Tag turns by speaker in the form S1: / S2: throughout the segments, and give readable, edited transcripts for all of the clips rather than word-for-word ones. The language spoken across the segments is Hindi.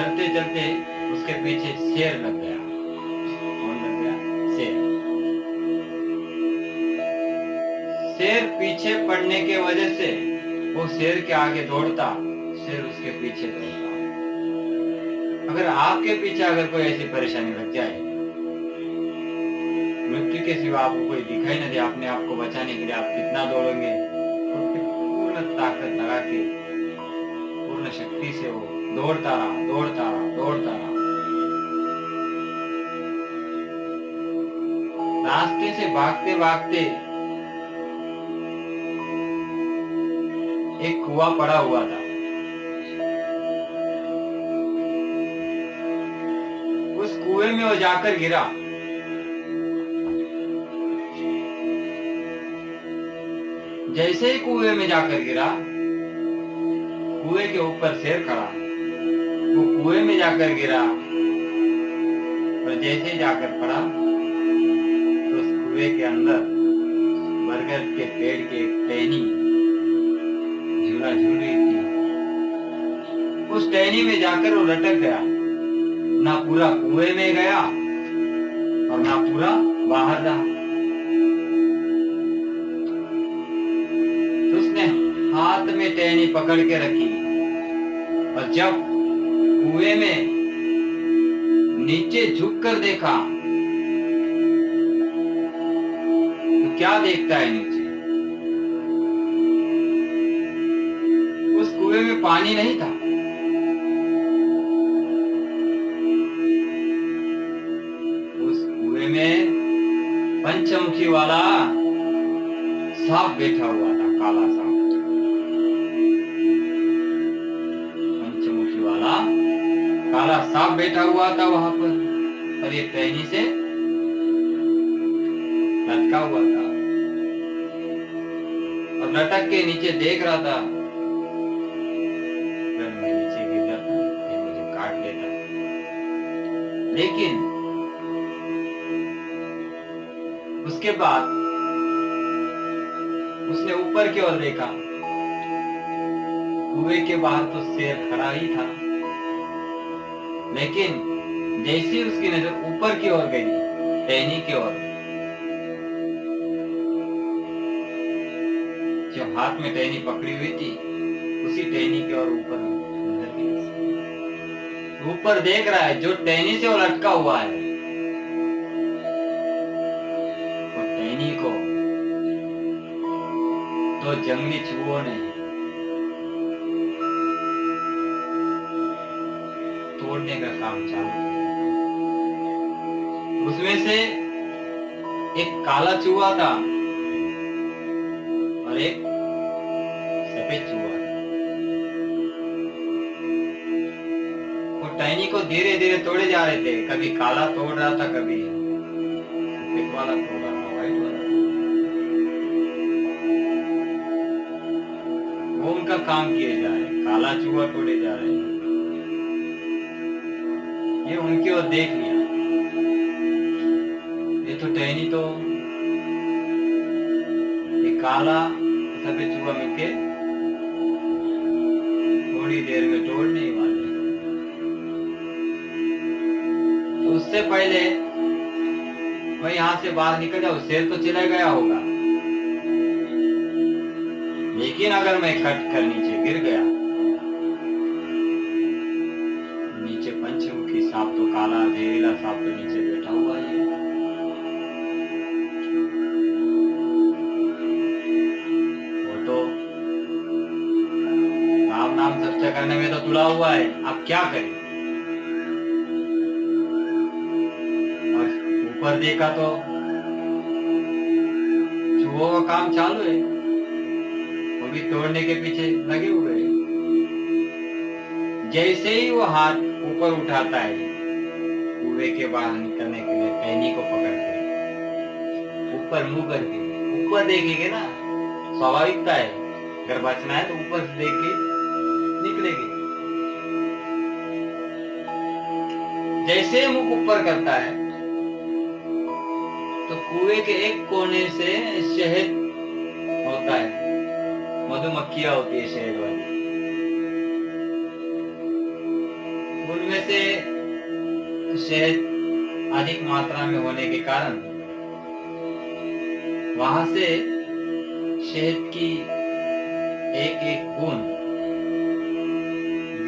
S1: चलते चलते उसके पीछे शेर लग गया। कौन लग गया? शेर। शेर पीछे पड़ने के वजह से वो शेर के आगे दौड़ता, शेर उसके पीछे दौड़ता। अगर आपके पीछे अगर कोई ऐसी परेशानी लग जाए, मृत्यु के सिवा आपको कोई दिखाई न दे, अपने आप को बचाने के लिए आप कितना दौड़ेंगे, तो फिर पूर्ण ताकत लगा के पूर्ण शक्ति से वो दौड़ता रहा, दौड़ता रहा, दौड़ता रहा। रास्ते से भागते भागते एक कुआं पड़ा हुआ था। उस कुएं में वो जाकर गिरा। जैसे ही कुएं में जाकर गिरा, कुएं के ऊपर शेर खड़ा। वो कुएं में जाकर गिरा और जैसे ही जाकर पड़ा तो उस कुएं के अंदर बरगद के पेड़ की एक टहनी झूला झूल रही थी। उस टहनी में जाकर वो लटक गया। ना पूरा कुएं में गया और ना पूरा बाहर रहा। तो उसने हाथ में टहनी पकड़ के रखी और जब कुएं में नीचे झुक कर देखा तो क्या देखता है नीचे? उस कुएं में पानी नहीं था। उस कुएं में पंचमुखी वाला सांप बैठा हुआ था, काला सांप। पंचमुखी वाला काला सांप बैठा हुआ था वहां पर और ये टहनी से लटका हुआ था और लटक के नीचे देख रहा था। अगर मैं नीचे गिर जाता ये मुझे काट लेता। लेकिन उसके बाद उसने ऊपर की ओर देखा। कुएं के बाहर तो शेर खड़ा ही था, लेकिन जैसी उसकी नजर ऊपर की ओर गई, टहनी की ओर, जो हाथ में टहनी पकड़ी हुई थी उसी टहनी की ओर ऊपर नजर गई। ऊपर देख रहा है जो टहनी से वो लटका हुआ है, वो टहनी को तो जंगली चूहों ने तोड़ने का काम चालू किया। उसमें से एक काला चूहा था और एक सफेद चूहा था। वो टहनी को धीरे धीरे तोड़े जा रहे थे। कभी काला तोड़ रहा था, कभी सफेद वाला तोड़ रहा था, व्हाइट वाला। वो उनका काम किए जा रहे। काला चूहा तोड़े जा रहे हैं। ये उनकी ओर देख लिया। ये तो टहनी तो ये काला सफेद चूहा मिलके थोड़ी देर में तोड़ने ही वाले। तो उससे पहले मैं यहां से बाहर निकल जाऊं, शेर तो चला गया होगा, लेकिन अगर मैं कट कर नीचे गिर गया, नीचे पंचमुखी सांप तो काला जहरीला सांप तो नीचे बैठा हुआ है। वो तो राम नाम चर्चा करने में तो तुला हुआ है। अब क्या करें? और ऊपर देखा तो चूहों का काम चालू है, वो भी तोड़ने के पीछे लगे हुए हैं। जैसे ही वो हाथ ऊपर उठाता है कुएं के बाहर निकलने के लिए, टहनी को पकड़ के ऊपर मुंह करके ऊपर देखेंगे ना, स्वाभाविकता है। अगर बचना है तो ऊपर से देख के निकलेंगे। जैसे मुंह ऊपर करता है तो कुएं के एक कोने से शहद होता है, मधुमक्खियां होती है शहद वाली, उनमें से शहद अधिक मात्रा में होने के कारण वहां से शहद की एक एक बूंद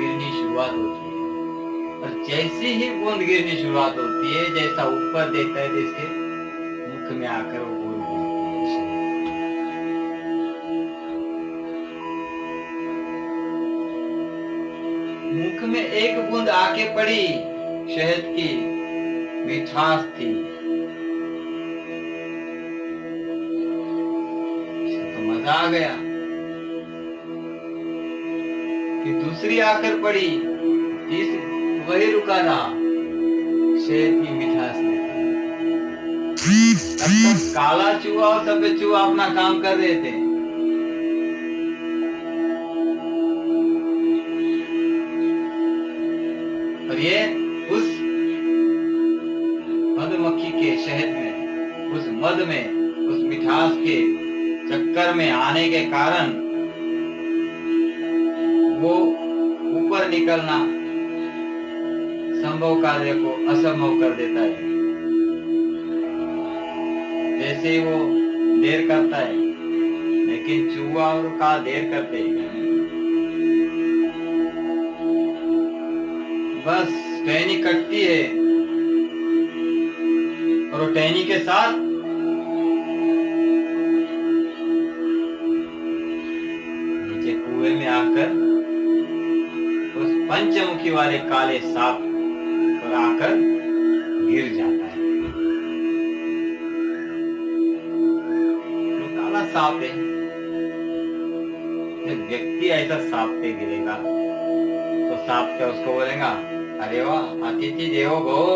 S1: गिरनी शुरुआत होती है। और जैसे ही बूंद गिरनी शुरुआत होती है, जैसा ऊपर देखता है तो इसके मुख में आकर वो बूंद गिरती है। मुख में एक बूंद आके पड़ी, शहद की मिठास थी, तो मजा आ गया। कि दूसरी आकर पड़ी, तीसरी, वही रुका रहा, शहद की मिठास नहीं। तब तक काला चूहा और सफेद चूहा अपना काम कर रहे थे। और ये उस मधुमक्खी के शहद में, उस मध में, उस मिठास के चक्कर में आने के कारण वो ऊपर निकलना संभव कार्य को असंभव कर देता है। जैसे ही वो देर करता है, लेकिन चूहा और का देर करते हैं। बस टहनी कटती है और वो टहनी के साथ नीचे कुएं में आकर उस पंचमुखी वाले काले सांप पर आकर गिर जाता है। तो काला सांप है, जब व्यक्ति ऐसा सांप पे गिरेगा तो सांप क्या उसको बोलेगा, अरे वाह अतिथि देवो भव,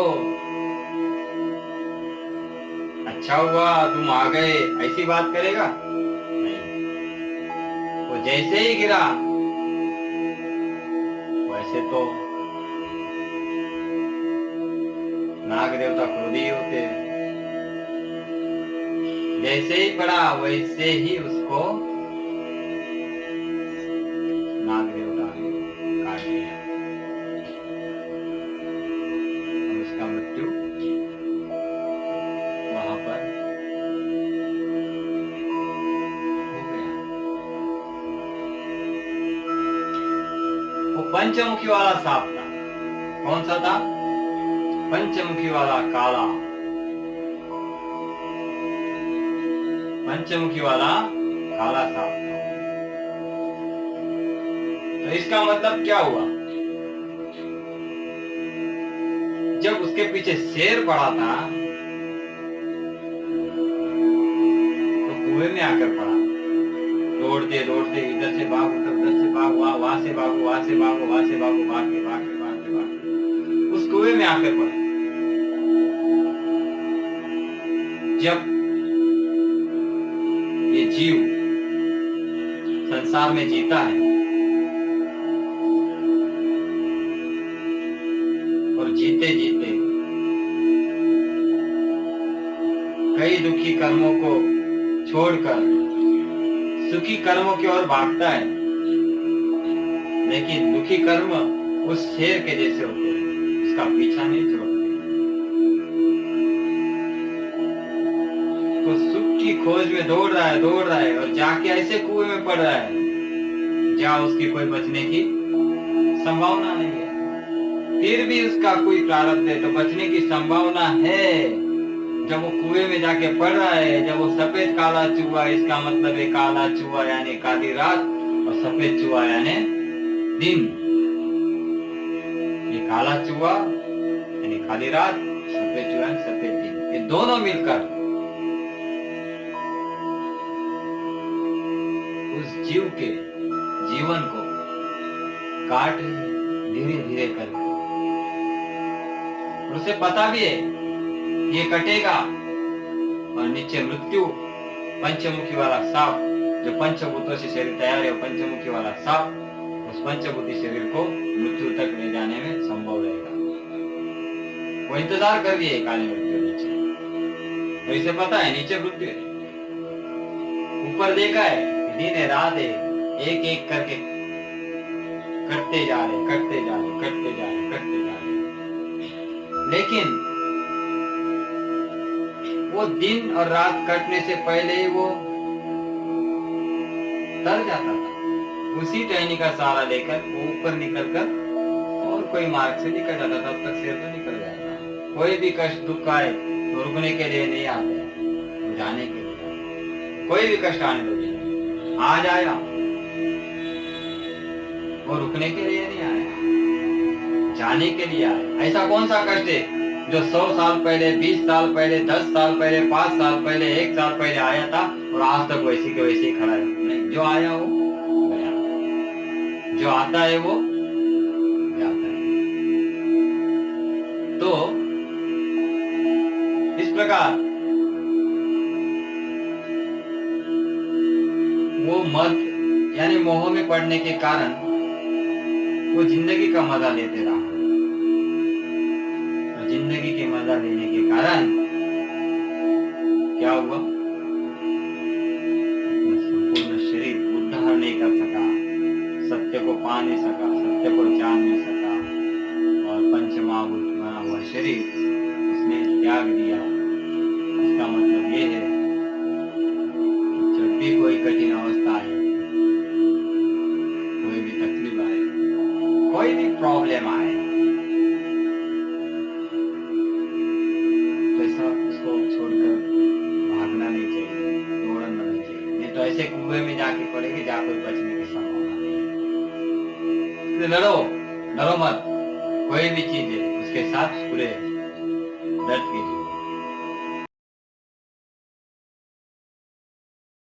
S1: अच्छा हुआ तुम आ गए, ऐसी बात करेगा? नहीं। वो जैसे ही गिरा, वैसे तो नाग देवता क्रोधी होते हैं, जैसे ही पड़ा वैसे ही उसको नाग देवता ने काट लिया और उसका मृत्यु वहां पर हो गया। वो पंचमुखी वाला सांप था। कौन सा था? पंचमुखी वाला काला, पंचमुखी वाला काला सांप था। तो इसका मतलब क्या हुआ? जब उसके पीछे शेर पड़ा था तो कुएं में आकर पड़ा, दौड़ते दौड़ते इधर से भागो, उधर से भागो, वहां से भागो, वहां से भागो, वहां से भागो, भागते भागते भागते भागते उस कुएं में आकर पड़ा। जब ये जीव संसार में जीता है और जीते जीते कई दुखी कर्मों को छोड़कर सुखी कर्मों की ओर भागता है, लेकिन दुखी कर्म उस शेर के जैसे होते हैं, उसका पीछा नहीं छोड़ते। तो सुख की खोज में दौड़ रहा है और जाके ऐसे कुएं में पड़ रहा है जहां उसकी कोई बचने की संभावना नहीं है। फिर भी उसका कोई प्रारब्ध है तो बचने की संभावना है। जब वो कुएं में जाके पड़ रहा है, जब वो सफेद काला चूहा, इसका मतलब है काला चूहा यानी काली रात और सफेद चूहा यानी दिन। ये काला चूहा यानी काली रात, सफेद चूहा यानी सफेद दिन, ये दोनों मिलकर उस जीव के जीवन को काट धीरे धीरे करके। उसे पता भी है ये कटेगा और नीचे मृत्यु। पंचमुखी वाला सांप जो पंचभूतों से शरीर तैयार है, पंचमुखी वाला सांप उस पंचभूति शरीर को मृत्यु तक ले जाने में संभव रहेगा। वो इंतजार कर रही है काली मृत्यु नीचे, तो इसे पता है नीचे मृत्यु है। ऊपर देखा है दिन है रात है, एक एक करके कटते जा रहे, कटते जा रहे, कटते जा रहे, कटते जा रहे। लेकिन वो दिन और रात कटने से पहले ही वो तर जाता था। उसी टहनी का सहारा लेकर वो ऊपर निकलकर और कोई मार्ग से निकल जाता था। तब तक शेर तो निकल जाएगा। कोई भी कष्ट दुख आए तो रुकने के लिए नहीं आते, तो जाने के लिए। कोई भी कष्ट आने दो, आ जाया, वो रुकने के लिए नहीं आया, जाने के लिए आया। ऐसा कौन सा कष्ट है जो 100 साल पहले, 20 साल पहले, 10 साल पहले, 5 साल पहले, 1 साल पहले आया था और आज तक वैसे के वैसे ही खड़ा है? नहीं, जो आया वो गया, जो आता है वो जाता है। तो इस प्रकार वो मत यानी मोह में पड़ने के कारण वो जिंदगी का मजा लेते रहा। और जिंदगी के मजा लेने के कारण क्या हुआ? संपूर्ण शरीर उद्धार नहीं कर सका, सत्य को पा नहीं सका, सत्य को जान नहीं सका, और पंचमहाभूत बना हुआ शरीर उसने त्याग दिया। इसका मतलब ये है कि जब भी कोई कठिन अवस्था आए, कोई भी तकलीफ आए, कोई भी प्रॉब्लम आए, तो ऐसा उसको छोड़कर भागना नहीं चाहिए, दौड़ना नहीं चाहिए। नहीं तो ऐसे कुएं में जाके पड़ेगी जहाँ कोई बचने की संभावना नहीं है। लड़ो, डरो मत। कोई भी चीज है उसके साथ पूरे डट कीजिए।